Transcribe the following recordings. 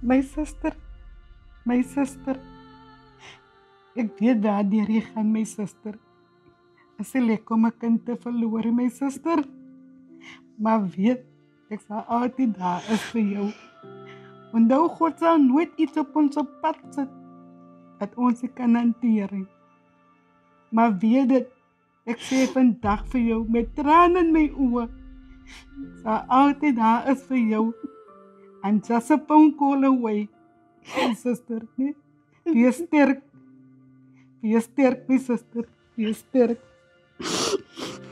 My suster, my suster. Ek weet daardeur jy gaan, my suster. As jy lekker om 'n kind te verloor, my suster. Maar weet, ek sal altyd daar is vir jou. Onthou, God sal nooit iets op ons pad sit dat ons nie kan hanteer nie. Maar weet dit, ek sê vandag vir jou met trane in my oë, ek sal altyd daar is vir jou. And just a phone call away, my sister. Nee? Wees sterk. Wees sterk, my sister. Wees sterk.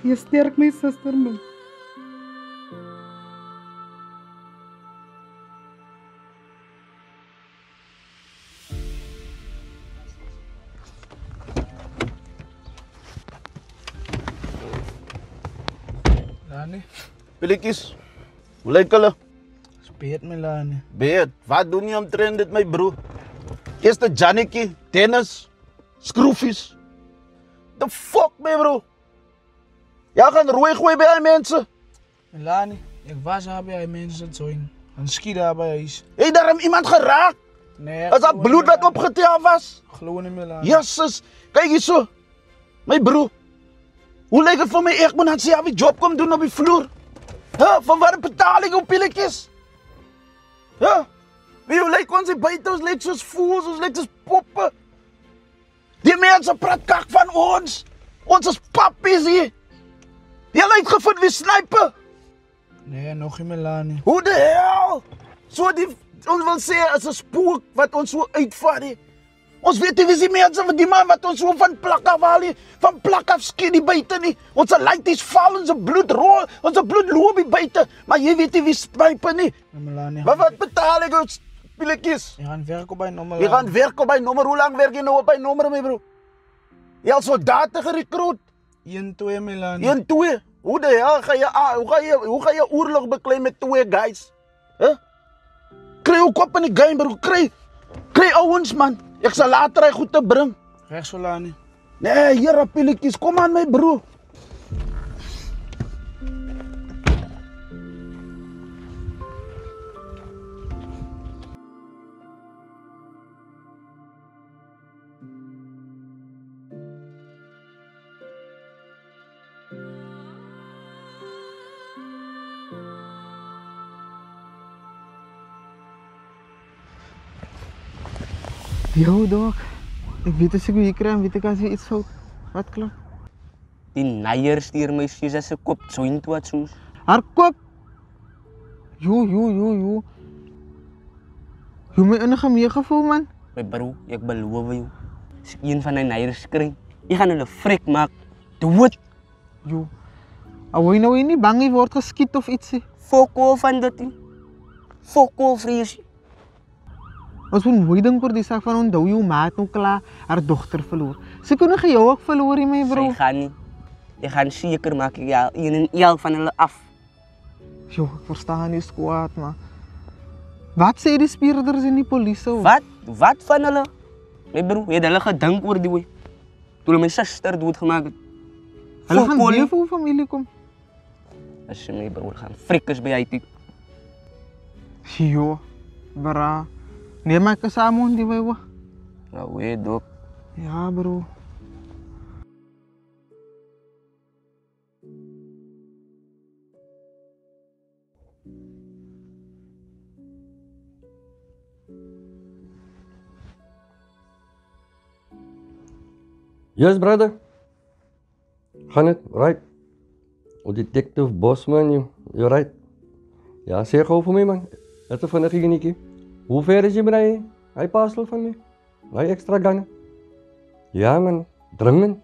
Wees sterk, my sister, man. Lani, Pilletjies, hoe lyk hulle? speet my Lani. Beet, wat doen jy omtrent dit, my broer? Eerste Jannetjie, tennis, skroefies. The fuck, my bro? Jy gaan rooi gooi by die mense. Lani, ek was daar by die mense join. En skiet daar by huis. Het daar iemand geraak? Nee, Is dat bloed wat opgetel was? Glo nie meer Lani. Jesus, kyk hierso. My broer. Hoe lyk dit vir my ek moet dan sê jy job kom doen op die vloer? Van waar betaal ek op pilletjies? Wie lyk ons hier buite, ons lyk soos fools, ons lyk soos poppe. Die mense praat kak van ons. Ons is pappies hier. Jy het uitgevind wie sniper. Nee, nog nie meer Lani. Hoe de hel? Ons wil sê is 'n spook wat ons so uitvat nie. Ons weet nie wie die mense van die man wat ons so van plak af haal nie, van plak af skiet die buite nie. Ons lighties val, ons bloed rol, ons bloed loop hier buite, maar jy weet nie wie sniper nie. Nee, Lani. Maar wat betaal ek ons pilletjies? Jy gaan werk op by nommer. Jy gaan werk op by nommer. Hoe lank werk jy nou op by nommer, my bro? Jy al soldate gerekruut? 1-2 my Lani. 1-2. Hoe de hel hoe gaan jy oorlog beklei met 2 guys? Kry jou kop in die game, bro. Kry ouens, man. Ek sal later hy goed te bring. Reg so Lani. Nee, hier pilletjies, kom aan my bro. Yo, dog. Ek weet as ek hier kry, weet ek as jy iets fout. Wat klaar? Die neier stuur my soos as 'n kop joint wat soos. Haar kop. Yo. Jy my enige meegevoel, man. My bro, ek beloof jou. As ek een van die neiers kry, jy gaan hulle frek maak. Dood. Yo. Ou jy nou nie bang jy word geskiet of ietsie. Fok off van dit. Fok off vrees. Ons moet mooi dink oor die saak van onthou jou maat nou klaar haar dogter verloor. Sy kon nie jou ook verloor nie, my bro. Sy gaan nie. Ek gaan seker maak ek ja, een en een van hulle af. Yo, ek verstaan nie skwaad, maar wat sê die speurders en die polisie? Wat van hulle? My bro, het hulle gedink oor die wy. Toe hulle my suster doodgemaak het. Hulle gaan weer vir familie kom. As jy my broer gaan frikkers by hy toe. Yo, bra. Nee, maar ek is saam die wy. Nou weet dop. Ja, bro. Yes, brother. Gaan het, right? O, detective Bosman, you're right. Ja, sê gou vir my man. Dit is 'n vinnige enetjie. Hoe ver is jy met hy parcel van my? Hy extra gange. Ja man, dringend.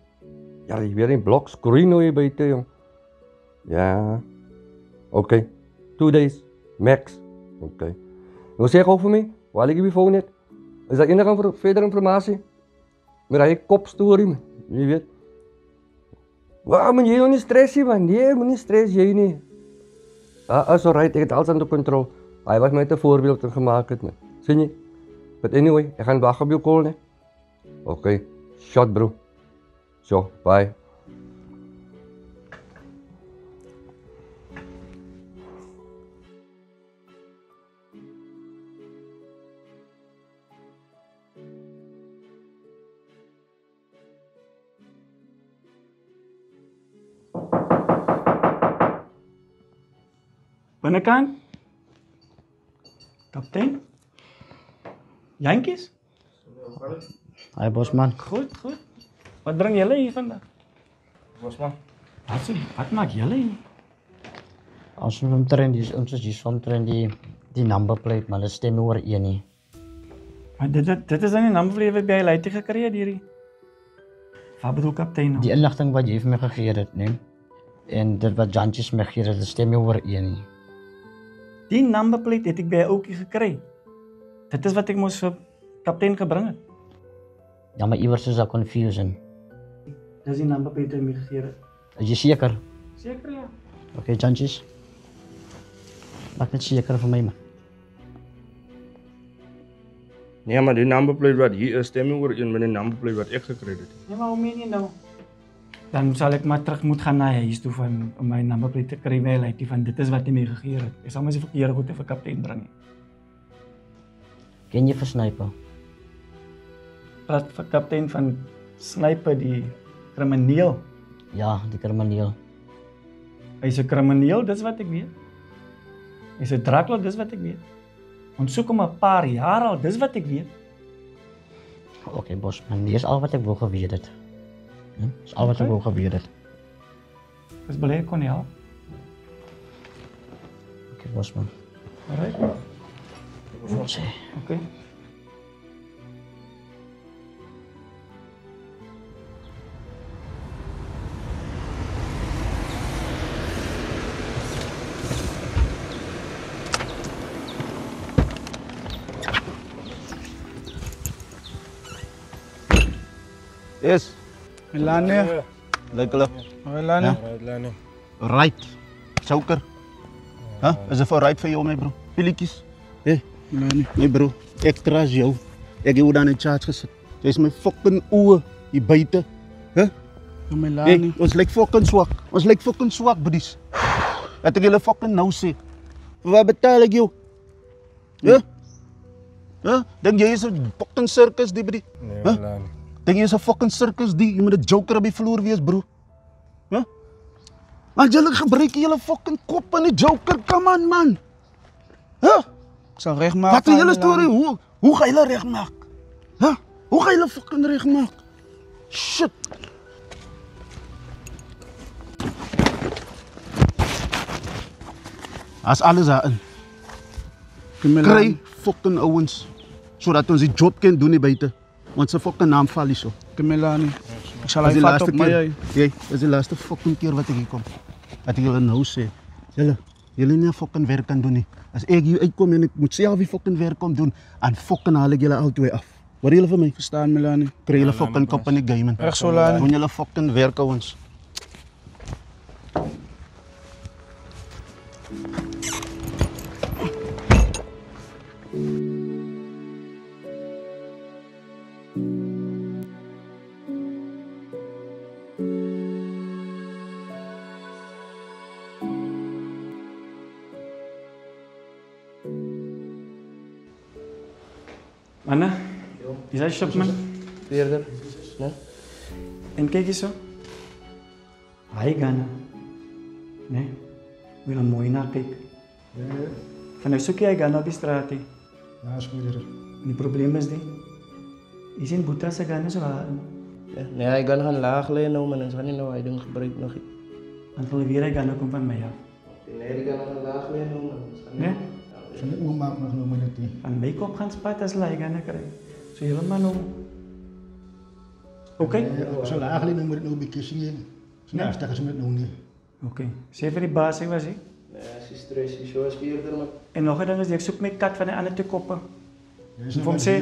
Ja, jy weer 'n blok skroei nou hier buite, jong. Ja. Okay. 2 days max. Okay. Nou sê gou vir my, waar lê die foon net? Is daar enige verdere informasie? Met hy kop storie man. Jy weet. Waarom man, jy nou nie stres nie man. Nee, moenie stres jy nie. Is alright, ek het alles onder control. Hy was my te voorbeeld gemaak het man. Sien jy? But anyway, ek gaan wag op jou call, ne? Okay. Shot bro. So, bye. Binnekant. Kaptein. Jantjies. Hi bosman. Goed. Wat bring julle hier vandag? Bosman. Wat maak julle hier? Ons is hier omtrent die number plate, maar dit stem nie ooreen nie. Maar dit is dan die nummerplate wat by Leitie gekry het hierdie. Wat bedoel kaptein nou? Die inligting wat jy vir my gegee het, nee. En dit wat Jantjies my gegee het, dit stem nie ooreen nie. Die numberplate het ek by 'n ouetjie gekry. Dit is wat ek mos vir kaptein gebring het. Ja, maar iewers is daar confusion. Dis die numberplate wat ek my gegee het. Is jy seker? Seker ja. Okay, Jantjies. Maak net seker vir my man. Nee, maar die numberplate wat hier is, stem nie ooreen met die numberplate wat ek gekry het. Nee, maar hoe meen jy nou? Dan sal ek maar terug moet gaan na huis toe om my numberplate te kry by Leitie van dit is wat hy my gegee het. Ek sal maar se verkeerde goed vir kaptein bring. Ken jy vir sniper? Praat vir kaptein van sniper die krimineel. Ja, die krimineel. Hy's 'n krimineel, dis wat ek weet. Hy's 'n draklot, dis wat ek weet. Ons soek hom 'n paar jaar al, dis wat ek weet. Okay, bosman, dis al wat ek wou geweet het. Dis al wat ek wou geweet het. Dis bly kon nie help. Okay, bosman. Alright. Okay. Yes. Melania. Lekker. Melania. Right. Suiker. Is dit right vir jou my bro? Pilletjies. Melania. Nee bro, ek trust jou. Ek het jou dan in charge gesit. Jy's my fucking oë hier buite. Melania. Ons lyk fucking swak, buddies. Dat ek julle fucking nou sê. Vir wat betaal ek jou? Dink jy is 'n fucking circus die buddy? Nee, Melania. Dink jy is 'n fucking circus die? Jy moet 'n joker op die vloer wees, bro. Maar julle gebruik julle fucking kop in die joker, come on man. Ek sal regmaak. Wat is julle storie? Hoe gaan julle regmaak? Hoe gaan julle fucking regmaak? Shit. As alles daarin. Kry fucking ouens sodat ons die job kan doen hier buite. Want se fucking naam val hier so. Melania. Ek sal hy vat op my. Jy, dis die laaste fucking keer wat ek hier kom. Wat ek julle nou sê. Julle nie fucking werk kan doen nie. As ek hier uitkom en ek moet self die fucking werk kom doen, dan fucking haal ek julle albei af. Hoor julle vir my? Verstaan Melania? Kry julle fucking kop in die game. Reg so Lani. Doen julle fucking werk ouens. Manne, is hy shopman? Eerder, né? En kyk hierso. Hy gaan. Nee. Wil hom mooi na kyk. Van nou soek hy gaan op die straat. Ja, is goed hier. En die probleem is die. Is in Boeta se gaan so waar. Nee, hy gaan laag lê nou, man. Ons gaan nie nou hy ding gebruik nog nie. Dan wil weer hy gaan kom van my af. Nee, hy gaan laag lê nou, man. Nee? Van die oormaak nog nou met dit. Van my kop gaan spat as hy gaan kry. So heeltemal nou. Okay. So laag lê nou moet dit nou 'n bietjie sien. So nou stek as met nou nie. Okay. Sê vir die baas ek was hy. Nee, as jy stres, jy so as eerder, man. En nog 'n ding is ek soek my kat van die ander twee koppe. Dis Vir hom sê.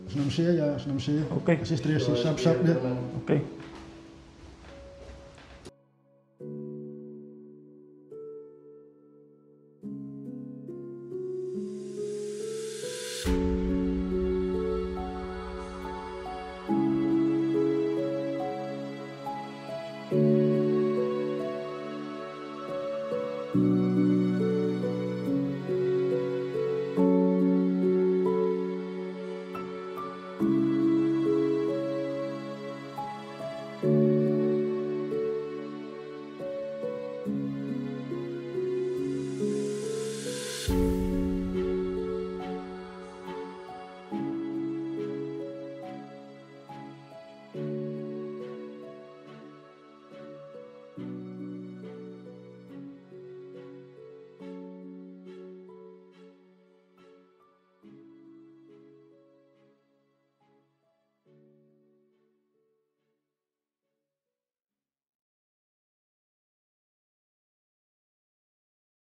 As nou sê ja, as nou sê. Okay. As jy stres, sap net. Okay.